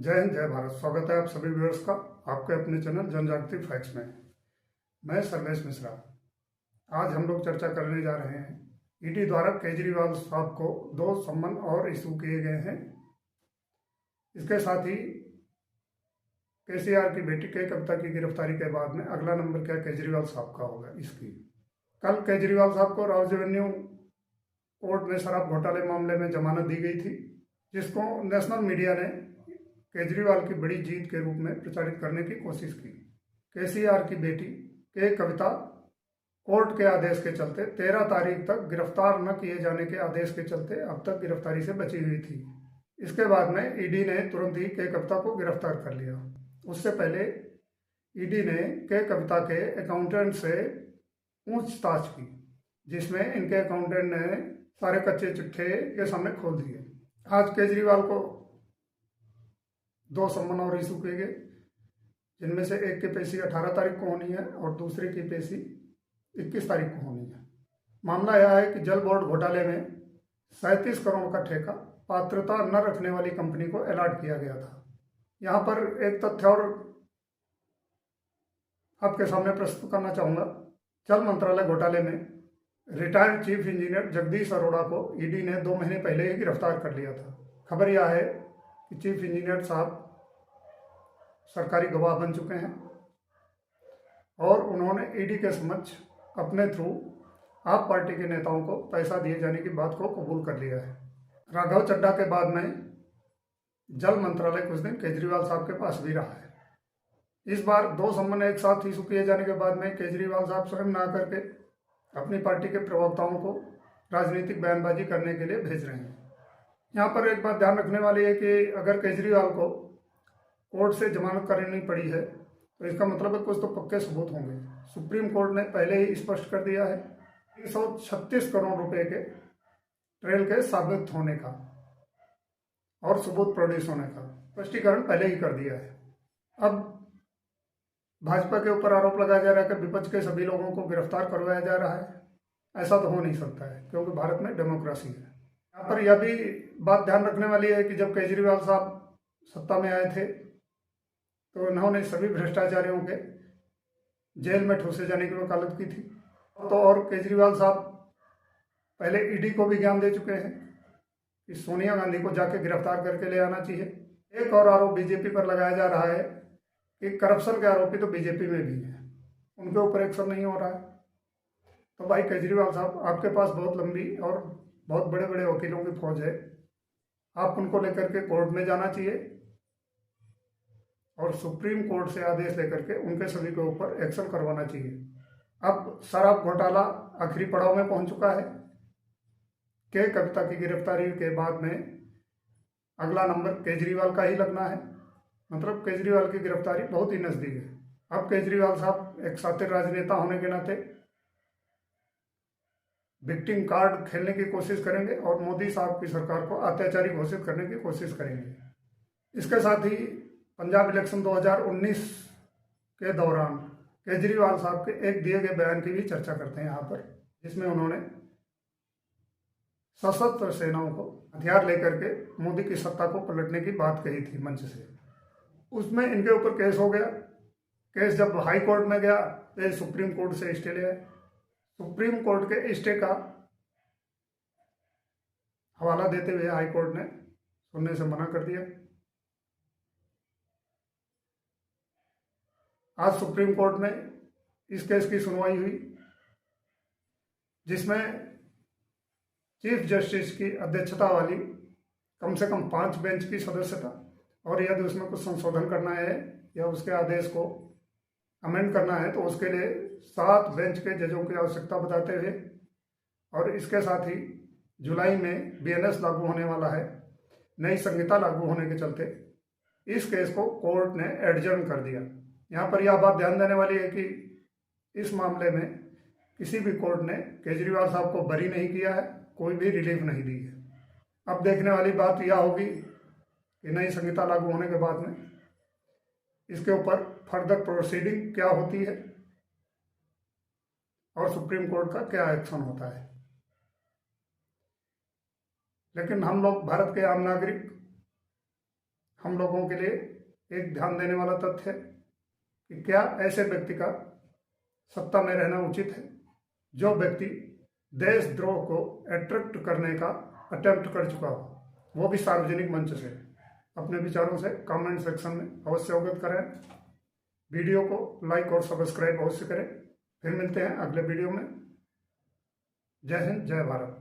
जय हिंद, जय भारत। स्वागत है आप सभी व्यूअर्स का आपके अपने चैनल जनजागृति फैक्ट्स में। मैं सर्वेश मिश्रा। आज हम लोग चर्चा करने जा रहे हैं ईडी द्वारा केजरीवाल साहब को 2 सम्मन और इशू किए गए हैं। इसके साथ ही केसीआर की बेटी के कविता की गिरफ्तारी के बाद में अगला नंबर क्या केजरीवाल साहब का होगा इसकी। कल केजरीवाल साहब को राउज एवेन्यू कोर्ट में शराब घोटाले मामले में जमानत दी गई थी, जिसको नेशनल मीडिया ने केजरीवाल की बड़ी जीत के रूप में प्रचारित करने की कोशिश की। केसीआर की बेटी के कविता कोर्ट के आदेश के चलते 13 तारीख तक गिरफ्तार न किए जाने के आदेश के चलते अब तक गिरफ्तारी से बची हुई थी। इसके बाद में ईडी ने तुरंत ही के कविता को गिरफ्तार कर लिया। उससे पहले ईडी ने के कविता के अकाउंटेंट से पूछताछ की, जिसमें इनके अकाउंटेंट ने सारे कच्चे चिट्ठे के सामने खोल दिए। आज केजरीवाल को 2 सम्मन और इशू किए गए, जिनमें से एक की पेशी 18 तारीख को होनी है और दूसरे की पेशी 21 तारीख को होनी है। मामला यह है कि जल बोर्ड घोटाले में 37 करोड़ का ठेका पात्रता न रखने वाली कंपनी को अलॉट किया गया था। यहाँ पर एक तथ्य और आपके सामने प्रस्तुत करना चाहूँगा। जल मंत्रालय घोटाले में retired chief engineer Jagdish Arora को ईडी ने 2 महीने पहले ही गिरफ्तार कर लिया था। खबर यह है कि चीफ इंजीनियर साहब सरकारी गवाह बन चुके हैं और उन्होंने ईडी के समक्ष अपने थ्रू आप पार्टी के नेताओं को पैसा दिए जाने की बात को कबूल कर लिया है। राघव चड्ढा के बाद में जल मंत्रालय कुछ दिन केजरीवाल साहब के पास भी रहा है। इस बार 2 सम्मन एक साथ इशू किए जाने के बाद में केजरीवाल साहब स्वयं ना करके अपनी पार्टी के प्रवक्ताओं को राजनीतिक बयानबाजी करने के लिए भेज रहे हैं। यहाँ पर एक बात ध्यान रखने वाली है कि अगर केजरीवाल को कोर्ट से जमानत करानी पड़ी है तो इसका मतलब है कुछ तो पक्के सबूत होंगे। सुप्रीम कोर्ट ने पहले ही स्पष्ट कर दिया है 336 करोड़ रुपए के ट्रेल के साबित होने का और सबूत प्रोड्यूस होने का स्पष्टीकरण पहले ही कर दिया है। अब भाजपा के ऊपर आरोप लगाया जा रहा है कि विपक्ष के सभी लोगों को गिरफ्तार करवाया जा रहा है। ऐसा तो हो नहीं सकता है, क्योंकि भारत में डेमोक्रेसी है। यहाँ पर यह भी बात ध्यान रखने वाली है कि जब केजरीवाल साहब सत्ता में आए थे तो उन्होंने सभी भ्रष्टाचारियों के जेल में ठूसे जाने की वकालत की थी। तो और केजरीवाल साहब पहले ईडी को भी ज्ञान दे चुके हैं कि सोनिया गांधी को जाके गिरफ्तार करके ले आना चाहिए। एक और आरोप बीजेपी पर लगाया जा रहा है कि करप्शन के आरोपी तो बीजेपी में भी हैं, उनके ऊपर एक्शन नहीं हो रहा है। तो भाई केजरीवाल साहब, आपके पास बहुत लंबी और बहुत बड़े बड़े वकीलों की फौज है, आप उनको लेकर के कोर्ट में जाना चाहिए और सुप्रीम कोर्ट से आदेश लेकर के उनके सभी के ऊपर एक्शन करवाना चाहिए। अब शराब घोटाला आखिरी पड़ाव में पहुंच चुका है। के कविता की गिरफ्तारी के बाद में अगला नंबर केजरीवाल का ही लगना है। मतलब केजरीवाल की गिरफ्तारी बहुत ही नजदीक है। अब केजरीवाल साहब एक शातिर राजनेता होने के नाते विक्टिम कार्ड खेलने की कोशिश करेंगे और मोदी साहब की सरकार को अत्याचारी घोषित करने की कोशिश करेंगे। इसके साथ ही पंजाब इलेक्शन 2019 के दौरान केजरीवाल साहब के एक दिए गए बयान की भी चर्चा करते हैं यहाँ पर, जिसमें उन्होंने सशस्त्र सेनाओं को हथियार लेकर के मोदी की सत्ता को पलटने की बात कही थी मंच से। उसमें इनके ऊपर केस हो गया। केस जब हाई कोर्ट में गया तो सुप्रीम कोर्ट से स्टे ले आए। सुप्रीम कोर्ट के स्टे का हवाला देते हुए हाई कोर्ट ने सुनने से मना कर दिया। आज सुप्रीम कोर्ट में इस केस की सुनवाई हुई, जिसमें चीफ जस्टिस की अध्यक्षता वाली कम से कम 5 बेंच की सदस्यता, और यदि उसमें कुछ संशोधन करना है या उसके आदेश को अमेंड करना है तो उसके लिए 7 बेंच के जजों की आवश्यकता बताते हुए, और इसके साथ ही जुलाई में बीएनएस लागू होने वाला है, नई संहिता लागू होने के चलते इस केस को कोर्ट ने एडजर्न कर दिया। यहाँ पर यह बात ध्यान देने वाली है कि इस मामले में किसी भी कोर्ट ने केजरीवाल साहब को बरी नहीं किया है, कोई भी रिलीफ नहीं दी है। अब देखने वाली बात यह होगी कि नई संहिता लागू होने के बाद में इसके ऊपर फर्दर प्रोसीडिंग क्या होती है और सुप्रीम कोर्ट का क्या एक्शन होता है। लेकिन हम लोग भारत के आम नागरिक, हम लोगों के लिए एक ध्यान देने वाला तथ्य है कि क्या ऐसे व्यक्ति का सत्ता में रहना उचित है जो व्यक्ति देशद्रोह को अट्रैक्ट करने का अटेम्प्ट कर चुका हो, वो भी सार्वजनिक मंच से। अपने विचारों से कमेंट सेक्शन में अवश्य अवगत करें। वीडियो को लाइक और सब्सक्राइब अवश्य करें। फिर मिलते हैं अगले वीडियो में। जय हिंद, जय भारत।